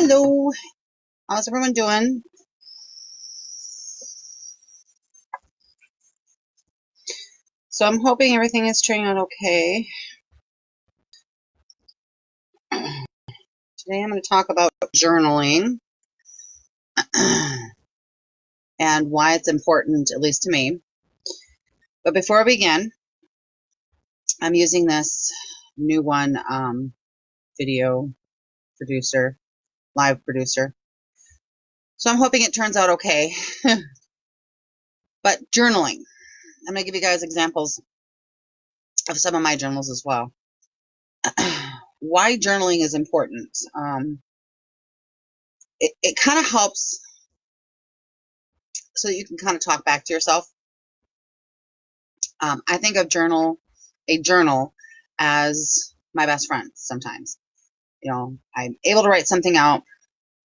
Hello, how's everyone doing? So I'm hoping everything is turning out okay. Today I'm going to talk about journaling and why it's important, at least to me. But before I begin, I'm using this new one, video producer, live producer. So I'm hoping it turns out okay. But journaling, I'm going to give you guys examples of some of my journals as well. Why journaling is important. It kind of helps so that you can kind of talk back to yourself. I think of a journal as my best friend sometimes. I'm able to write something out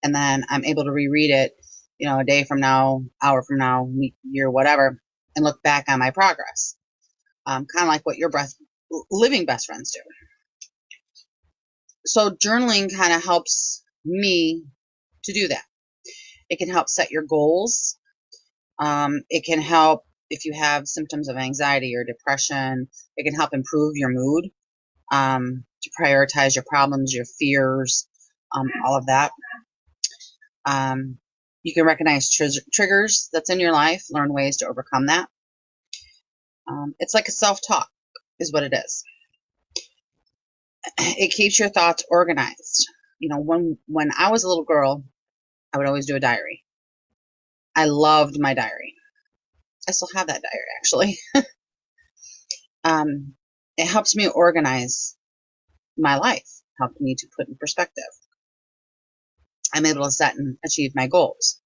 and then I'm able to reread it, a day from now, hour from now, week, year, whatever, and look back on my progress. Kind of like what your living best friends do. So journaling kind of helps me to do that. It can help set your goals. It can help if you have symptoms of anxiety or depression. It can help improve your mood, to prioritize your problems, your fears, all of that. You can recognize triggers that's in your life, learn ways to overcome that. It's like a self-talk is what it is. It keeps your thoughts organized. When I was a little girl, I would always do a diary. I loved my diary. I still have that diary, actually. It helps me organize my life, helped me to put in perspective. I'm able to set and achieve my goals.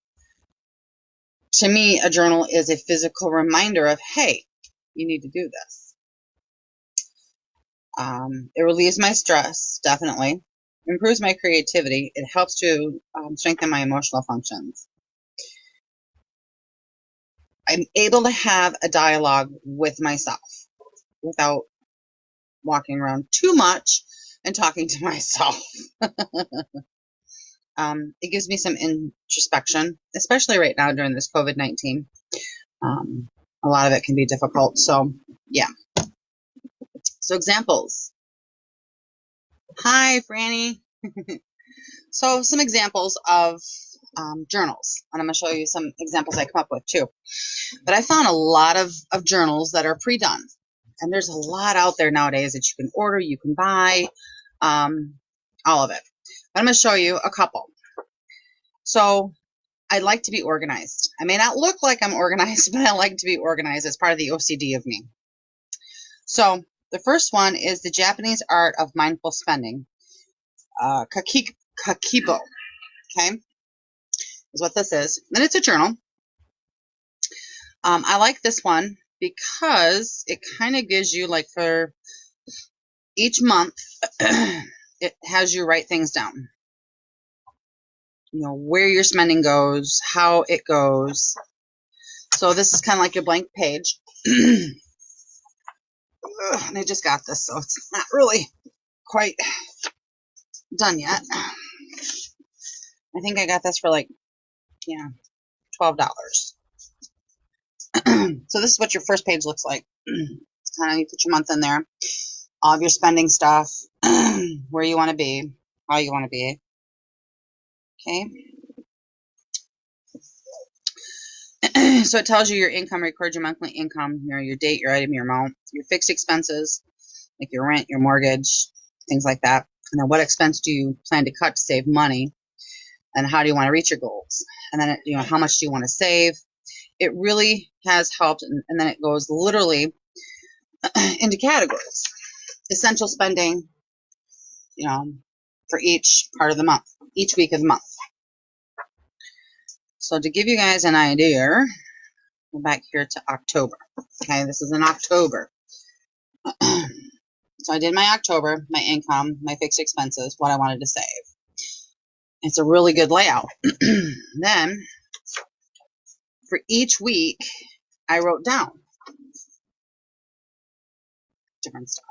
To me, a journal is a physical reminder of, hey, you need to do this. It relieves my stress, definitely. Improves my creativity. It helps to strengthen my emotional functions. I'm able to have a dialogue with myself without walking around too much and talking to myself. It gives me some introspection, especially right now during this COVID-19. A lot of it can be difficult. So, yeah. So, examples. Hi, Franny. So, some examples of journals. And I'm going to show you some examples I come up with too. But I found a lot of journals that are pre-done. And there's a lot out there nowadays that you can order, you can buy, all of it. But I'm going to show you a couple. So, I like to be organized. I may not look like I'm organized, but I like to be organized. It's part of the OCD of me. So the first one is the Japanese art of mindful spending, Kakibo. Okay, is what this is. And it's a journal. I like this one because it kind of gives you, like, for each month, it has you write things down. Where your spending goes, how it goes. So this is kind of like your blank page. And I just got this, so it's not really quite done yet. I think I got this for like, $12. So this is what your first page looks like. It's kind of, you put your month in there, all of your spending stuff, where you want to be, how you want to be. Okay. So it tells you your income, record your monthly income, your date, your item, your amount, your fixed expenses, like your rent, your mortgage, things like that. And then what expense do you plan to cut to save money? And how do you want to reach your goals? And then, how much do you want to save? It really has helped. And then it goes literally into categories. Essential spending, for each part of the month, each week of the month. So to give you guys an idea, go back here to October. Okay, this is in October. So I did my October, my income, my fixed expenses, what I wanted to save. It's a really good layout. Then, for each week, I wrote down different stuff.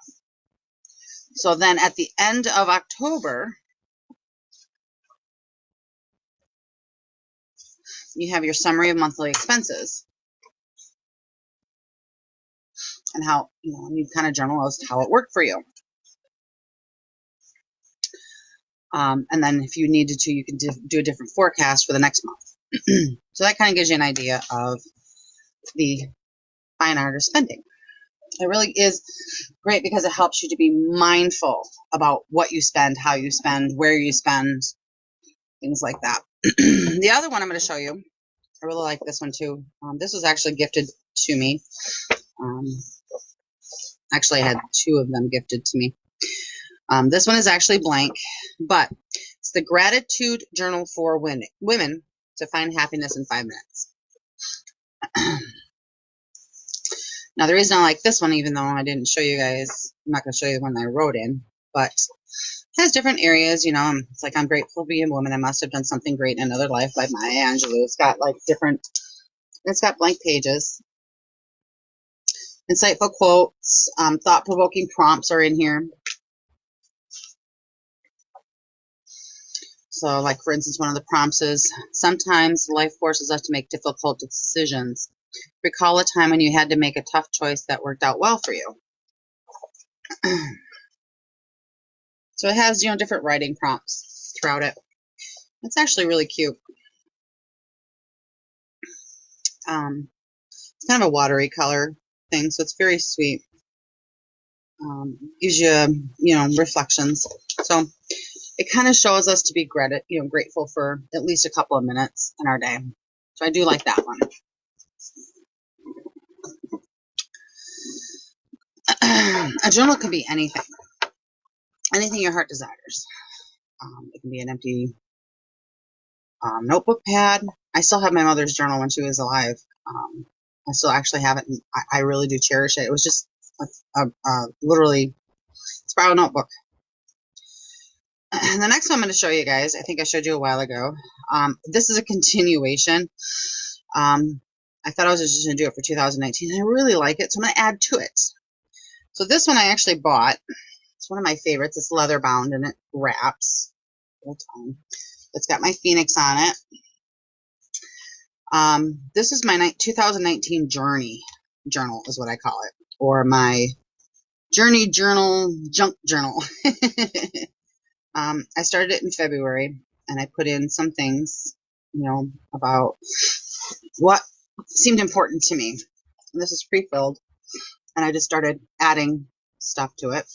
So then at the end of October, you have your summary of monthly expenses and how, you kind of journal as to how it worked for you. And then if you needed to, you can do a different forecast for the next month. So that kind of gives you an idea of the fine art of spending. It really is great because it helps you to be mindful about what you spend, how you spend, where you spend, things like that. The other one I'm going to show you, I really like this one too. This was actually gifted to me. Actually, I had 2 of them gifted to me. This one is actually blank, but it's the Gratitude Journal for Women to Find Happiness in 5 Minutes. Now, the reason I like this one, even though I didn't show you guys, I'm not going to show you the one I wrote in, but it has different areas, it's like, I'm grateful to be a woman. I must have done something great in another life by Maya Angelou. It's got like it's got blank pages. Insightful quotes, thought-provoking prompts are in here. So, like, for instance, one of the prompts is, sometimes life forces us to make difficult decisions. Recall a time when you had to make a tough choice that worked out well for you. So it has, different writing prompts throughout it. It's actually really cute. It's kind of a watery color thing, so it's very sweet. Gives you, reflections. So it kind of shows us to be grateful for at least a couple of minutes in our day. So I do like that one. A journal can be anything your heart desires. It can be an empty notebook pad. I still have my mother's journal when she was alive. I still actually have it, and I really do cherish it. It was just literally spiral notebook. And the next one I'm going to show you guys, I think I showed you a while ago. This is a continuation. I thought I was just going to do it for 2019. I really like it, so I'm going to add to it. So this one I actually bought. It's one of my favorites. It's leather bound and it wraps. It's got my Phoenix on it. This is my 2019 journal is what I call it, or my journey journal, junk journal. I started it in February, and I put in some things, about what seemed important to me. And this is pre-filled, and I just started adding stuff to it.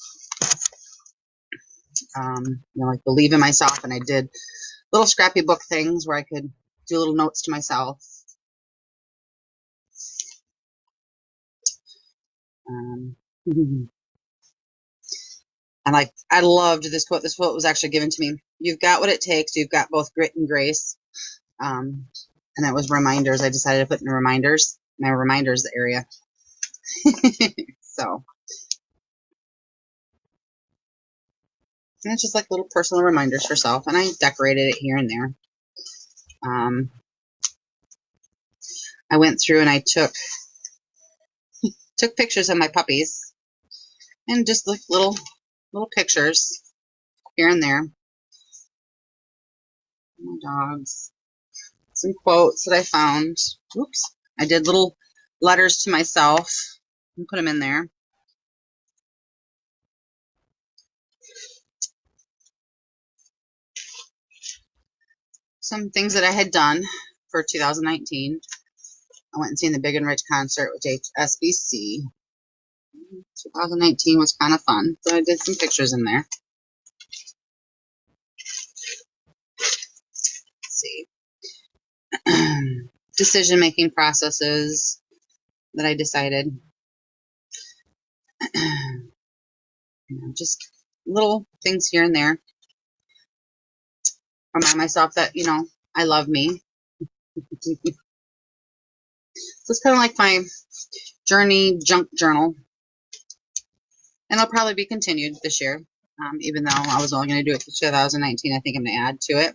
Like believe in myself, and I did little scrappy book things where I could do little notes to myself. And I loved this quote. This quote was actually given to me. You've got what it takes. You've got both grit and grace. And it was reminders. I decided to put in reminders. My reminders area. So. And it's just like little personal reminders for self. And I decorated it here and there. I went through and I took pictures of my puppies. And just like little pictures here and there. My dogs. Some quotes that I found. Oops. I did little letters to myself and put them in there. Some things that I had done for 2019. I went and seen the Big and Rich concert with HSBC. 2019 was kind of fun, so I did some pictures in there. Let's see. Decision-making processes that I decided. Just little things here and there. Remind myself that, I love me. So it's kind of like my journey junk journal. And it'll probably be continued this year. Even though I was only going to do it for 2019, I think I'm going to add to it.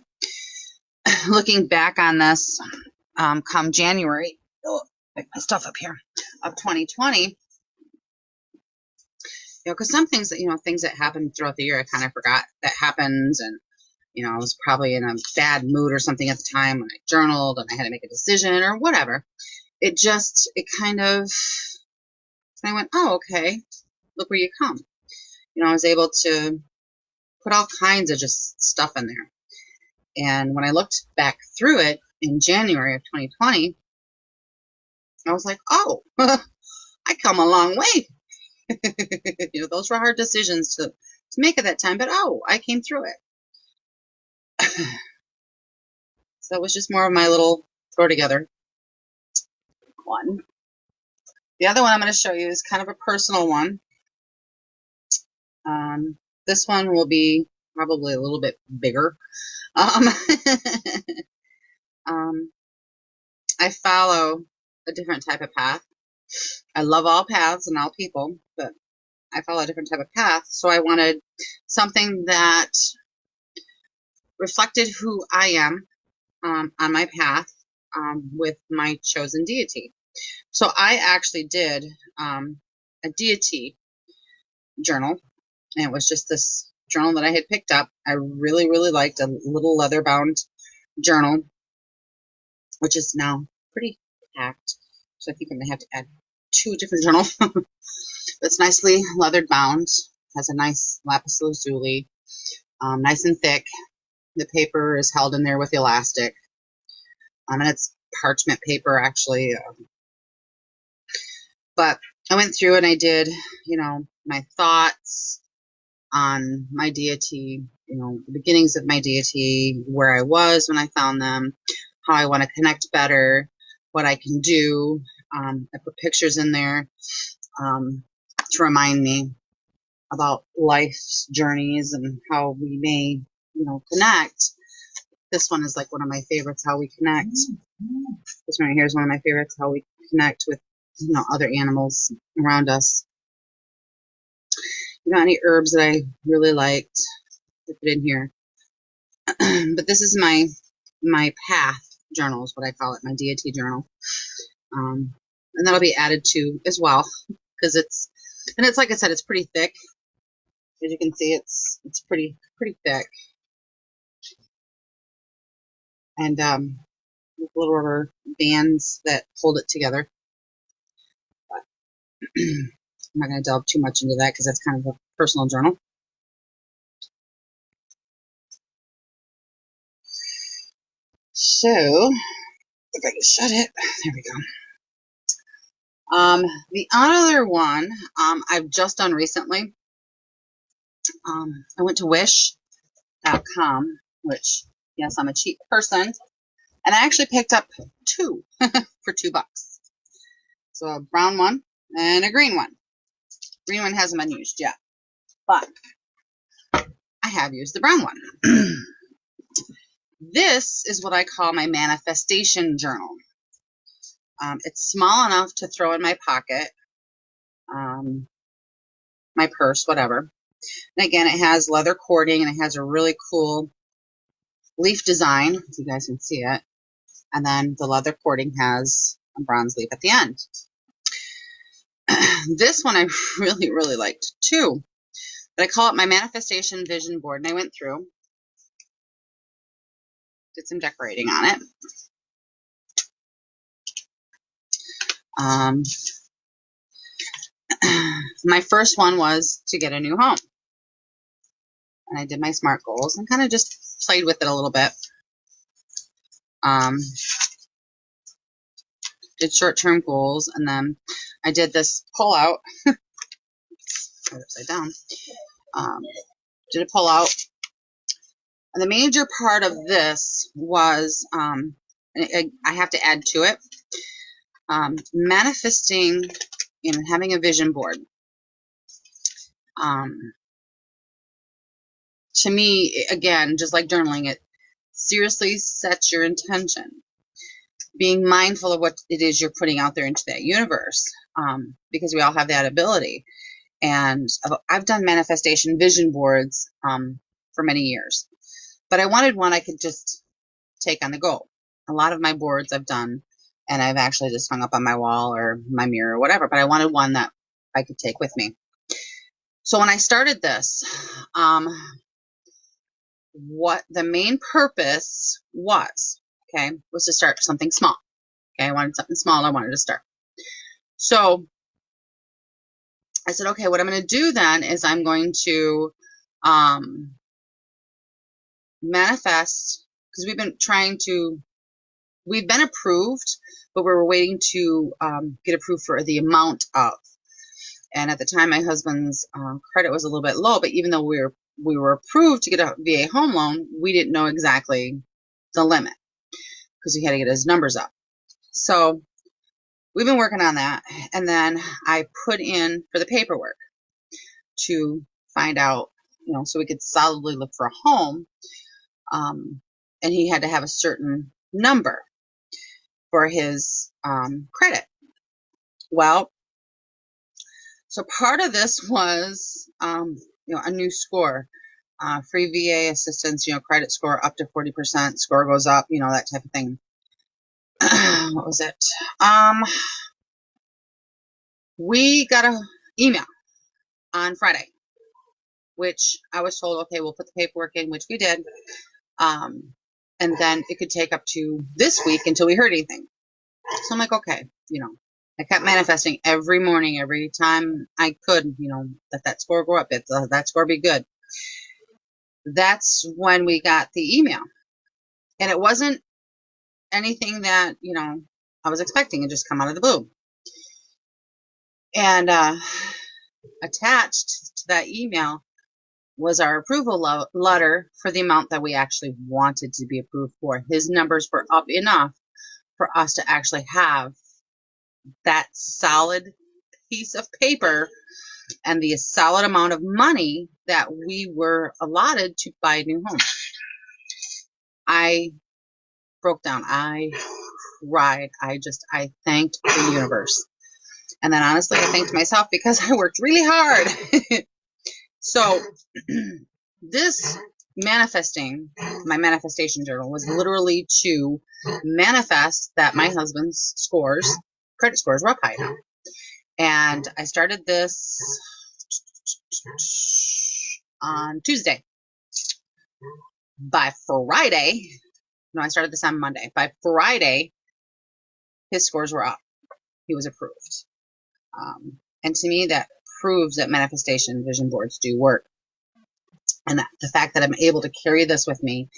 Looking back on this, come January, pick my stuff up here, of 2020, because some things that, things that happen throughout the year, I kind of forgot that happens, and, I was probably in a bad mood or something at the time when I journaled and I had to make a decision or whatever. It kind of, I went, oh, okay, look where you come. I was able to put all kinds of just stuff in there. And when I looked back through it in January of 2020, I was like, oh, I come a long way. Those were hard decisions to make at that time, but oh, I came through it. So it was just more of my little throw together one. The other one I'm going to show you is kind of a personal one. This one will be probably a little bit bigger. I follow a different type of path. I love all paths and all people, but I follow a different type of path. So I wanted something that reflected who I am on my path with my chosen deity. So I actually did a deity journal, and it was just this journal that I had picked up. I really, really liked, a little leather-bound journal, which is now pretty packed. So I think I'm going to have to add 2 different journals. It's nicely leathered bound, has a nice lapis lazuli, nice and thick. The paper is held in there with elastic, and it's parchment paper actually. But I went through and I did, my thoughts on my deity, the beginnings of my deity, where I was when I found them, how I want to connect better, what I can do. I put pictures in there to remind me about life's journeys and how we may, connect. This one is like one of my favorites, how we connect. This one right here is one of my favorites, how we connect with, other animals around us. Any herbs that I really liked, I put in here. But this is my path journal is what I call it, my deity journal. And that'll be added to as well, because it's like I said, it's pretty thick. As you can see, it's pretty thick. And with little rubber bands that hold it together. But I'm not going to delve too much into that because that's kind of a personal journal. So, if I can shut it, there we go. The other one I've just done recently. I went to wish.com, which, yes, I'm a cheap person, and I actually picked up 2 for $2. So a brown one and a green one. Green one hasn't been used yet, but I have used the brown one. This is what I call my manifestation journal. It's small enough to throw in my pocket, my purse, whatever. And again, it has leather cording and it has a really cool leaf design, if you guys can see it. And then the leather cording has a bronze leaf at the end. This one I really, really liked too. But I call it my manifestation vision board. And I went through, did some decorating on it. My first one was to get a new home. And I did my SMART goals and kind of just played with it a little bit. Did short-term goals, and then I did this pull-out. Upside down. Did a pull-out. And the major part of this was, I have to add to it, manifesting and having a vision board. To me, again, just like journaling, it seriously sets your intention. Being mindful of what it is you're putting out there into that universe, because we all have that ability. And I've done manifestation vision boards for many years. But I wanted one I could just take on the go. A lot of my boards I've done, and I've actually just hung up on my wall or my mirror or whatever, but I wanted one that I could take with me. So when I started this, what the main purpose was, okay, was to start something small. Okay, I wanted something small. I wanted to start. So I said, okay, what I'm going to do then is I'm going to manifest, because we've been approved, but we were waiting to get approved for the amount of. And at the time, my husband's credit was a little bit low, but even though we were approved to get a VA home loan, we didn't know exactly the limit because he had to get his numbers up. So we've been working on that. And then I put in for the paperwork to find out, so we could solidly look for a home. And he had to have a certain number for his credit. Well, so part of this was, a new score, free VA assistance, credit score up to 40%, score goes up, that type of thing. What was it? We got an email on Friday, which I was told, okay, we'll put the paperwork in, which we did. And then it could take up to this week until we heard anything. So I'm like, okay, I kept manifesting every morning, every time I could, that score go up, that score be good. That's when we got the email. And it wasn't anything that, I was expecting. It just come out of the blue. And attached to that email was our approval letter for the amount that we actually wanted to be approved for. His numbers were up enough for us to actually have that solid piece of paper and the solid amount of money that we were allotted to buy a new home. I broke down. I cried. I thanked the universe. And then honestly, I thanked myself because I worked really hard. So this my manifestation journal was literally to manifest that my husband's credit scores were up high now. And I started this on Tuesday. By Friday, no, I started this on Monday. By Friday, his scores were up. He was approved. And to me, that proves that manifestation vision boards do work. And the fact that I'm able to carry this with me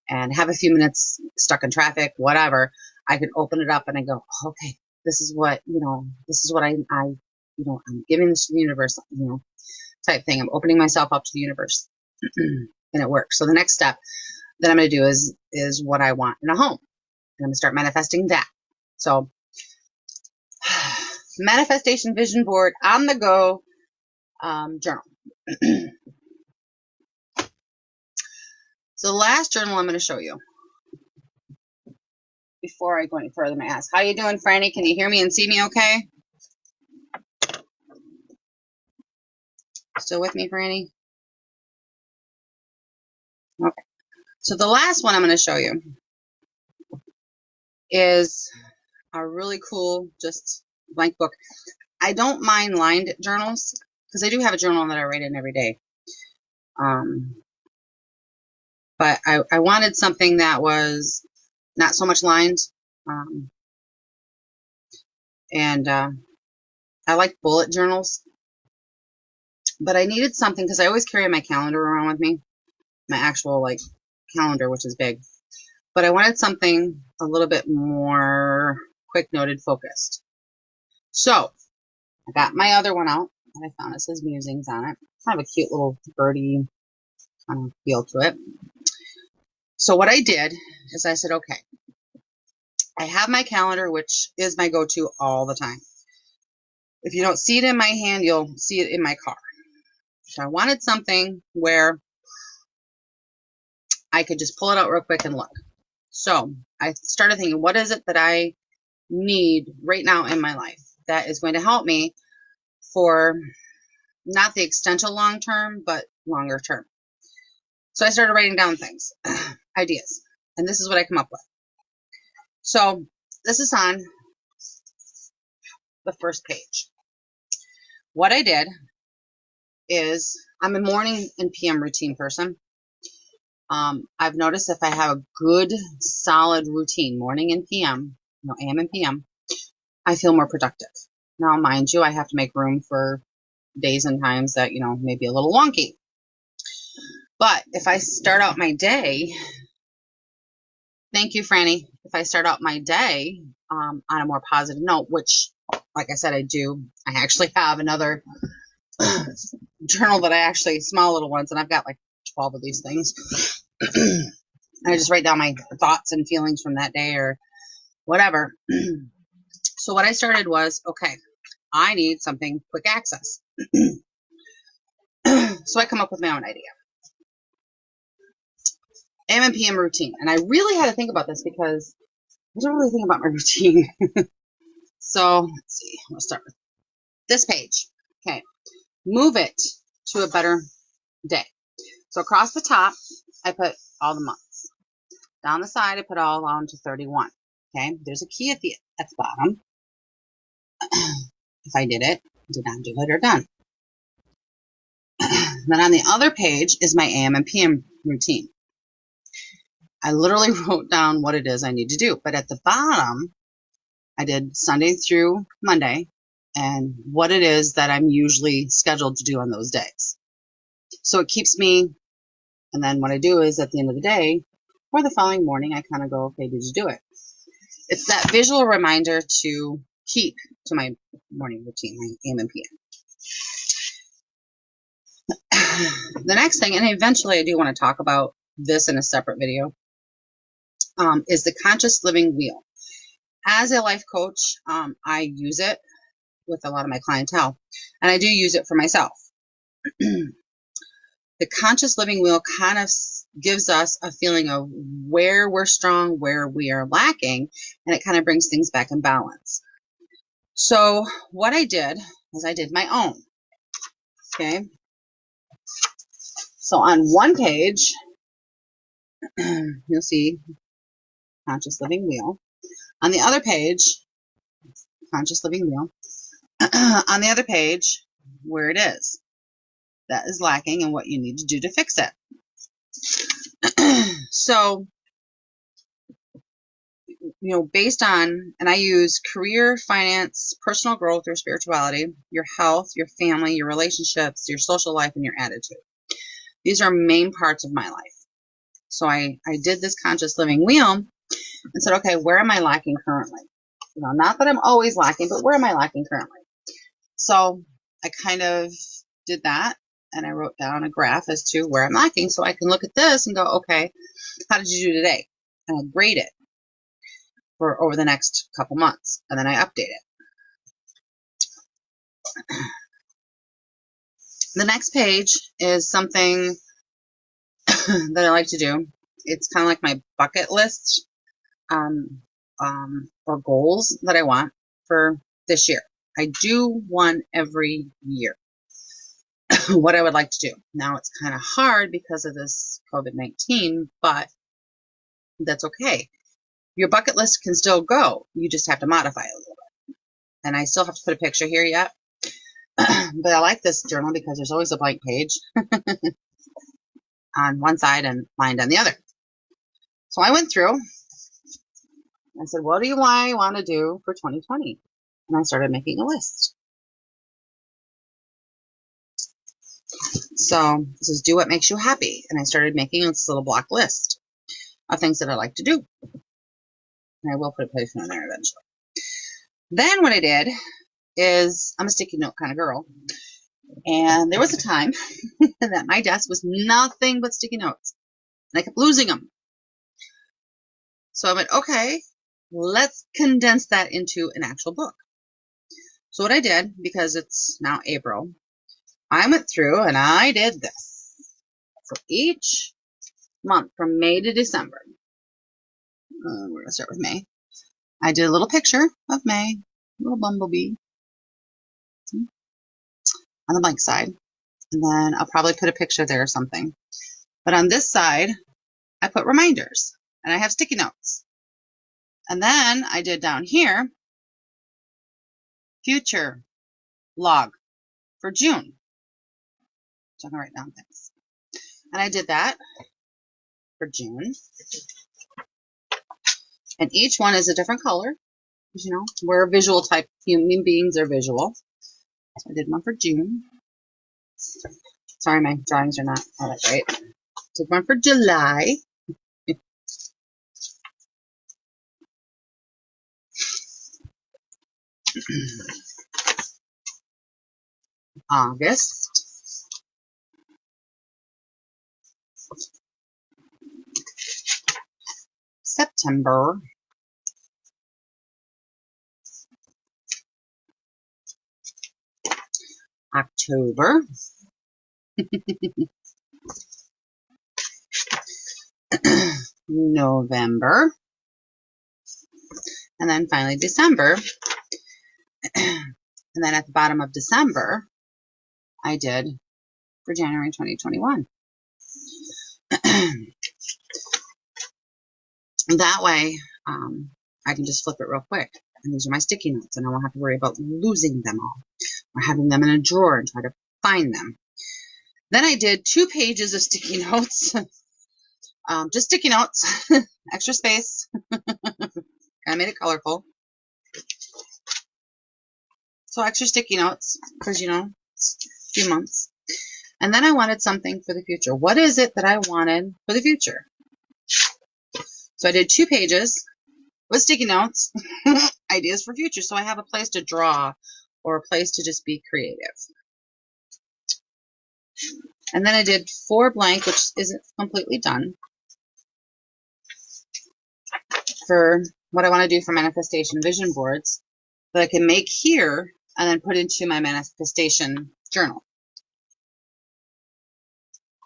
and have a few minutes stuck in traffic, whatever, I could open it up and I go, okay, this is what, I'm giving this to the universe, type thing. I'm opening myself up to the universe and it works. So the next step that I'm going to do is what I want in a home. And I'm going to start manifesting that. So manifestation vision board on the go journal. So the last journal I'm going to show you before I go any further, I'm going to ask, how you doing, Franny? Can you hear me and see me okay? Still with me, Franny? Okay. So the last one I'm going to show you is a really cool, just blank book. I don't mind lined journals because I do have a journal that I write in every day. But I wanted something that was not so much lined. And I like bullet journals. But I needed something because I always carry my calendar around with me. My actual calendar, which is big. But I wanted something a little bit more quick noted focused. So I got my other one out and I found it says musings on it. Kind of a cute little birdie kind of feel to it. So what I did is I said, okay, I have my calendar, which is my go-to all the time. If you don't see it in my hand, you'll see it in my car. So I wanted something where I could just pull it out real quick and look. So I started thinking, what is it that I need right now in my life that is going to help me for not the extension long term, but longer term. So I started writing down things, ideas, and this is what I come up with. So this is on the first page. What I did is I'm a morning and PM routine person. I've noticed if I have a good, solid routine, morning and PM, AM and PM, I feel more productive. Now, mind you, I have to make room for days and times that, may be a little wonky. But if I start out my day, thank you, Franny. If I start out my day on a more positive note, which, like I said, I do. I actually have another journal that small little ones, and I've got like 12 of these things. I just write down my thoughts and feelings from that day or whatever. So what I started was, okay, I need something quick access. So I come up with my own idea. AM and PM routine. And I really had to think about this because I don't really think about my routine. So let's see. We'll start with this page. Okay. Move it to a better day. So across the top, I put all the months. Down the side, I put all on to 31. Okay. There's a key at the bottom. If I did it, did not do it, or done. Then on the other page is my AM and PM routine. I literally wrote down what it is I need to do. But at the bottom, I did Sunday through Monday and what it is that I'm usually scheduled to do on those days. So it keeps me, and then what I do is at the end of the day or the following morning, I kind of go, okay, did you do it? It's that visual reminder to keep to my morning routine, my AM and PM. The next thing, and eventually I do want to talk about this in a separate video, is the conscious living wheel. As a life coach, I use it with a lot of my clientele, and I do use it for myself. The conscious living wheel kind of gives us a feeling of where we're strong, where we are lacking, and it kind of brings things back in balance. So what I did is I did my own. Okay. So on one page, you'll see conscious living wheel. On the other page, conscious living wheel. On the other page, where it is that is lacking and what you need to do to fix it. So, based on, and I use career, finance, personal growth or spirituality, your health, your family, your relationships, your social life, and your attitude. These are main parts of my life. So I did this conscious living wheel and said, okay, where am I lacking currently? Not that I'm always lacking, but where am I lacking currently? So I kind of did that, and I wrote down a graph as to where I'm lacking so I can look at this and go, okay, how did you do today? And I grade it for over the next couple months, and then I update it. The next page is something that I like to do. It's kind of like my bucket list or goals that I want for this year. I do one every year. What I would like to do. Now it's kind of hard because of this COVID-19, but that's okay. Your bucket list can still go. You just have to modify it a little bit. And I still have to put a picture here yet. But I like this journal because there's always a blank page on one side and lined on the other. So I went through. I said, what do I want to do for 2020? And I started making a list. So this is do what makes you happy. And I started making this little block list of things that I like to do. And I will put a picture in there eventually. Then what I did is, I'm a sticky note kind of girl. And there was a time that my desk was nothing but sticky notes. And I kept losing them. So I went, okay, let's condense that into an actual book. So what I did, because it's now April, I went through and I did this. So each month from May to December, we're going to start with May. I did a little picture of May, a little bumblebee on the blank side. And then I'll probably put a picture there or something. But on this side, I put reminders and I have sticky notes. And then I did down here, future log for June. So I'm going to write down things. And I did that. for June. And each one is a different color. You know, we're a visual type. Human beings are visual. So I did one for June. Sorry, my drawings are not all that great. Did one for July. August. September. October. November. And then finally December. And then at the bottom of December, I did for January 2021. That way, I can just flip it real quick. And these are my sticky notes, and I won't have to worry about losing them all or having them in a drawer and try to find them. Then I did 2 pages of sticky notes. Just sticky notes, extra space. I made it colorful. So extra sticky notes, because, you know, it's a few months. And then I wanted something for the future. What is it that I wanted for the future? So I did 2 pages with sticky notes, ideas for future. So I have a place to draw or a place to just be creative. And then I did 4 blank, which isn't completely done, for what I want to do for manifestation vision boards that I can make here and then put into my manifestation journal.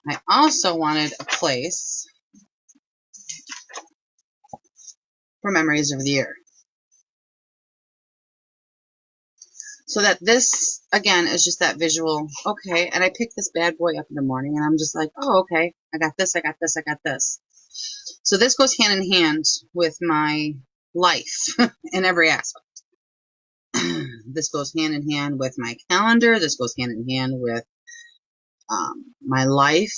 I also wanted a place for memories of the year. So that this, again, is just that visual, okay, and I pick this bad boy up in the morning and I'm just like, oh, okay, I got this, I got this, I got this. So this goes hand in hand with my life in every aspect. This goes hand in hand with my calendar. This goes hand in hand with my life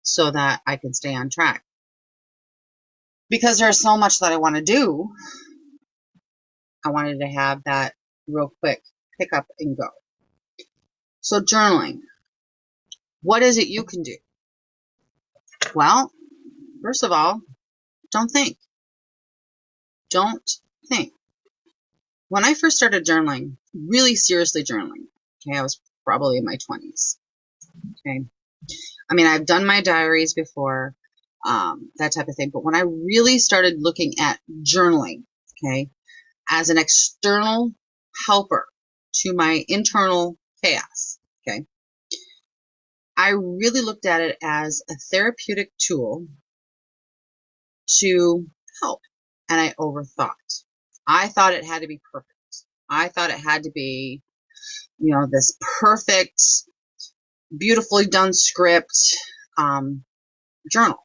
so that I can stay on track. Because there's so much that I want to do, I wanted to have that real quick pick up and go. So journaling. What is it you can do? Well, first of all, don't think. Don't think. When I first started journaling, really seriously journaling, okay, I was probably in my 20s. Okay. I mean, I've done my diaries before, that type of thing. But when I really started looking at journaling, okay, as an external helper to my internal chaos, okay, I really looked at it as a therapeutic tool to help. And I overthought. I thought it had to be perfect. I thought it had to be, you know, this perfect, beautifully done script, journal.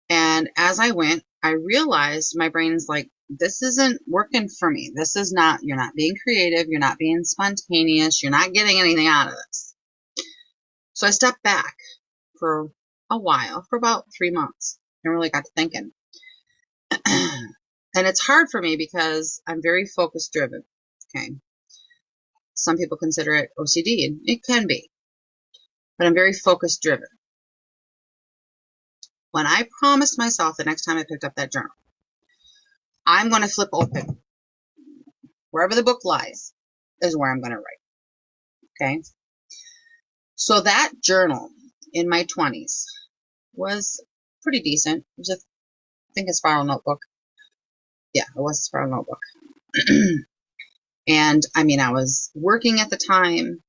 And as I went, I realized my brain's like, this isn't working for me. This is not, you're not being creative. You're not being spontaneous. You're not getting anything out of this. So I stepped back for a while, for about 3 months, and really got to thinking. And it's hard for me because I'm very focus driven. Okay. Some people consider it OCD, and it can be, but I'm very focus driven. When I promised myself the next time I picked up that journal, I'm going to flip open. Wherever the book lies is where I'm going to write. Okay. So that journal in my 20s was pretty decent. It was I think a spiral notebook. Yeah, it was a spiral notebook. And I mean, I was working at the time.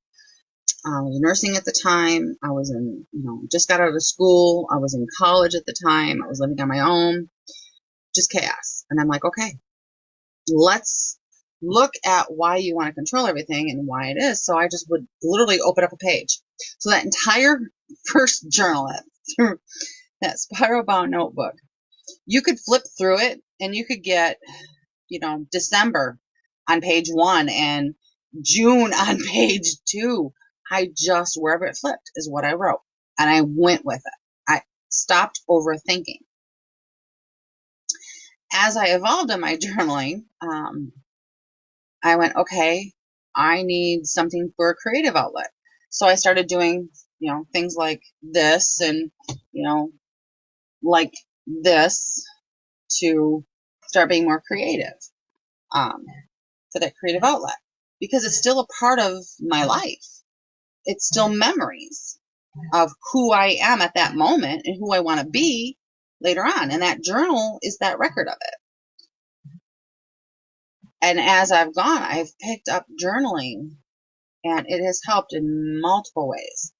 I was nursing at the time. I was in, you know, just got out of school. I was in college at the time. I was living on my own. Just chaos. And I'm like, okay, let's look at why you want to control everything and why it is. So I just would literally open up a page. So that entire first journal, that spiral bound notebook, you could flip through it and you could get, you know, December on page 1 and June on page 2. I just, wherever it flipped is what I wrote. And I went with it. stopped overthinking. As I evolved in my journaling, I went, okay, I need something for a creative outlet. So I started doing, things like this and, like this to start being more creative, for that creative outlet, because it's still a part of my life. It's still memories of who I am at that moment and who I want to be later on. And that journal is that record of it. And as I've gone, I've picked up journaling, and it has helped in multiple ways.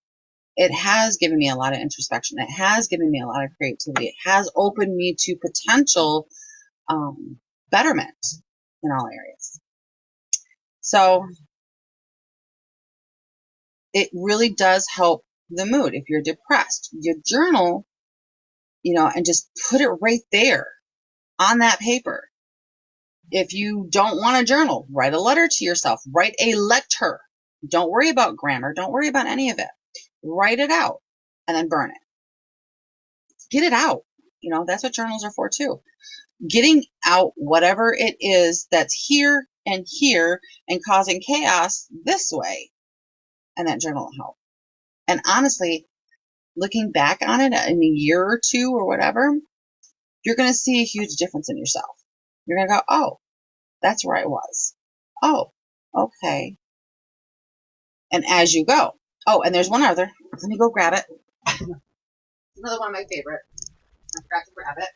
It has given me a lot of introspection. It has given me a lot of creativity. It has opened me to potential betterment in all areas. So it really does help the mood. If you're depressed, you journal, and just put it right there on that paper. If you don't want to journal, write a letter to yourself. Write a letter. Don't worry about grammar. Don't worry about any of it. Write it out and then burn it. Get it out. That's what journals are for too. Getting out whatever it is that's here and causing chaos this way. And that journal will help. And honestly, looking back on it in a year or two or whatever, you're going to see a huge difference in yourself. You're going to go, oh, that's where I was. Oh, okay. And as you go. Oh, and there's one other. Let me go grab it. Another one of my favorite. I forgot to grab it.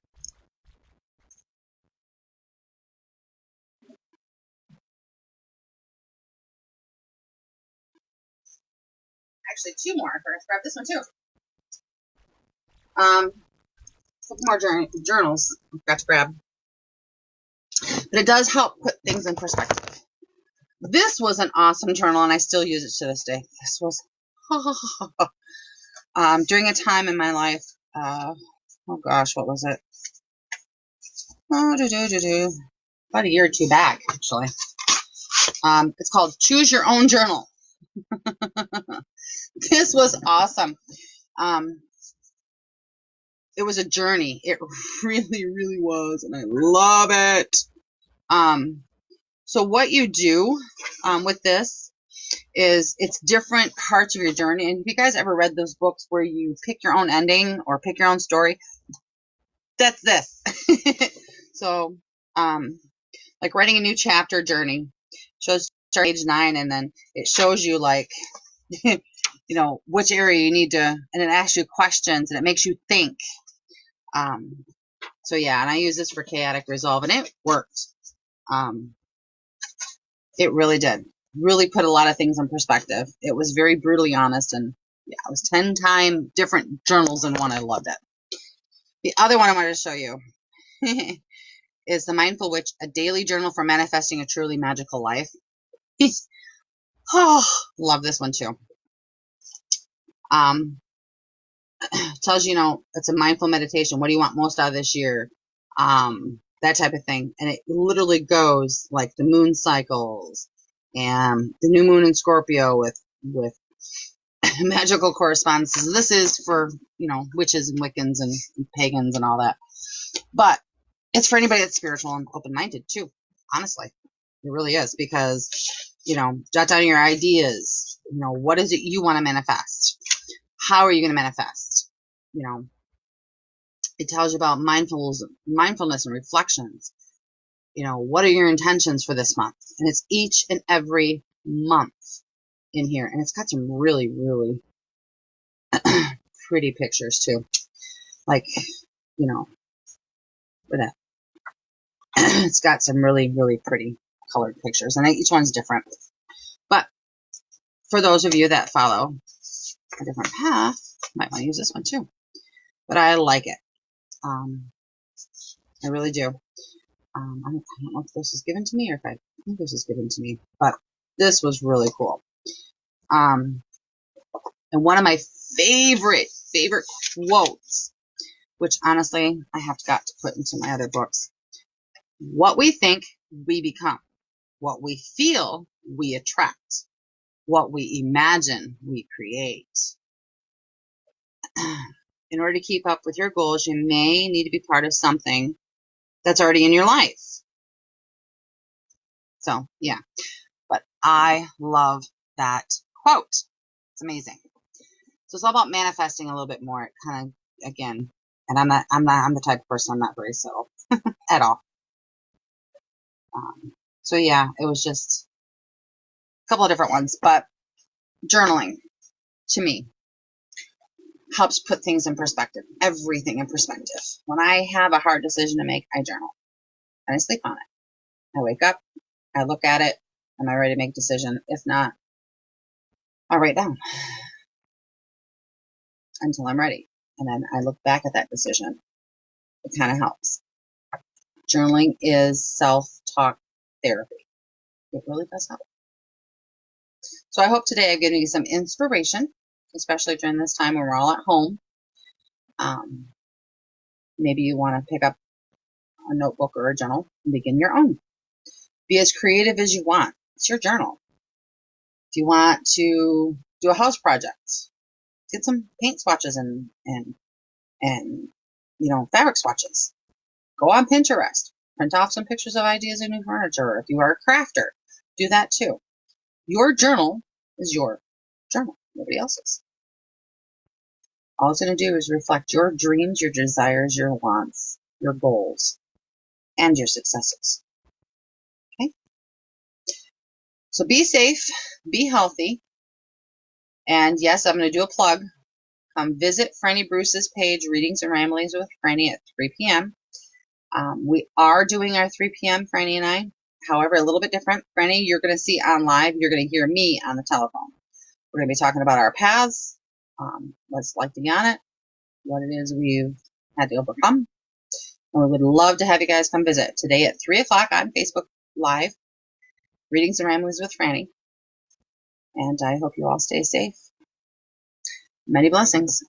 Actually, two more. I forgot to grab this one too. A couple more journals I forgot to grab. But it does help put things in perspective. This was an awesome journal, and I still use it to this day. This was during a time in my life. Oh gosh, what was it? About a year or two back, actually. It's called Choose Your Own Journal. This was awesome. It was a journey. It really, really was, and I love it. So what you do with this is it's different parts of your journey. And if you guys ever read those books where you pick your own ending or pick your own story, that's this. So, like writing a new chapter journey shows start age 9, and then it shows you like, which area you need to, and it asks you questions and it makes you think. So yeah, and I use this for chaotic resolve, and it worked. It really did. Really put a lot of things in perspective. It was very brutally honest, and yeah, it was 10 times different journals in one. I loved it. The other one I wanted to show you is The Mindful Witch, a daily journal for manifesting a truly magical life. Oh, love this one too. Tells you, it's a mindful meditation. What do you want most out of this year? That type of thing. And it literally goes like the moon cycles and the new moon in Scorpio with magical correspondences. This is for, witches and Wiccans and pagans and all that. But it's for anybody that's spiritual and open-minded too, honestly. It really is, because, jot down your ideas. What is it you want to manifest? How are you going to manifest? It tells you about mindfulness and reflections. What are your intentions for this month? And it's each and every month in here. And it's got some really, really pretty pictures too. Like, for that. It's got some really, really pretty colored pictures. And each one's different. But for those of you that follow a different path, might want to use this one too. But I like it. I really do. I don't know if this was given to me or if I think this was given to me, but this was really cool. And one of my favorite quotes, which honestly I have got to put into my other books. What we think, we become. What we feel, we attract. What we imagine, we create. in order to keep up with your goals, you may need to be part of something that's already in your life. So, yeah. But I love that quote. It's amazing. So it's all about manifesting a little bit more. It kind of, again, and I'm the type of person, I'm not very subtle at all. So yeah, it was just a couple of different ones, but journaling to me helps put things in perspective, everything in perspective. When I have a hard decision to make, I journal and I sleep on it. I wake up, I look at it. Am I ready to make a decision? If not, I'll write down until I'm ready. And then I look back at that decision. It kind of helps. Journaling is self-talk therapy. It really does help. So I hope today I've given you some inspiration, especially during this time when we're all at home. Maybe you want to pick up a notebook or a journal and begin your own. Be as creative as you want. It's your journal. If you want to do a house project, get some paint swatches and fabric swatches. Go on Pinterest. Print off some pictures of ideas of new furniture. If you are a crafter, do that too. Your journal is your journal, nobody else's. All it's going to do is reflect your dreams, your desires, your wants, your goals, and your successes. Okay? So be safe, be healthy, and yes, I'm going to do a plug. Come visit Franny Bruce's page, Readings and Ramblings with Franny, at 3 p.m. We are doing our 3 p.m., Franny and I. However, a little bit different. Franny, you're going to see on live. You're going to hear me on the telephone. We're going to be talking about our paths, what's like to be on it, what it is we've had to overcome. And we would love to have you guys come visit today at 3 o'clock on Facebook Live, Readings and Ramblings with Franny. And I hope you all stay safe. Many blessings.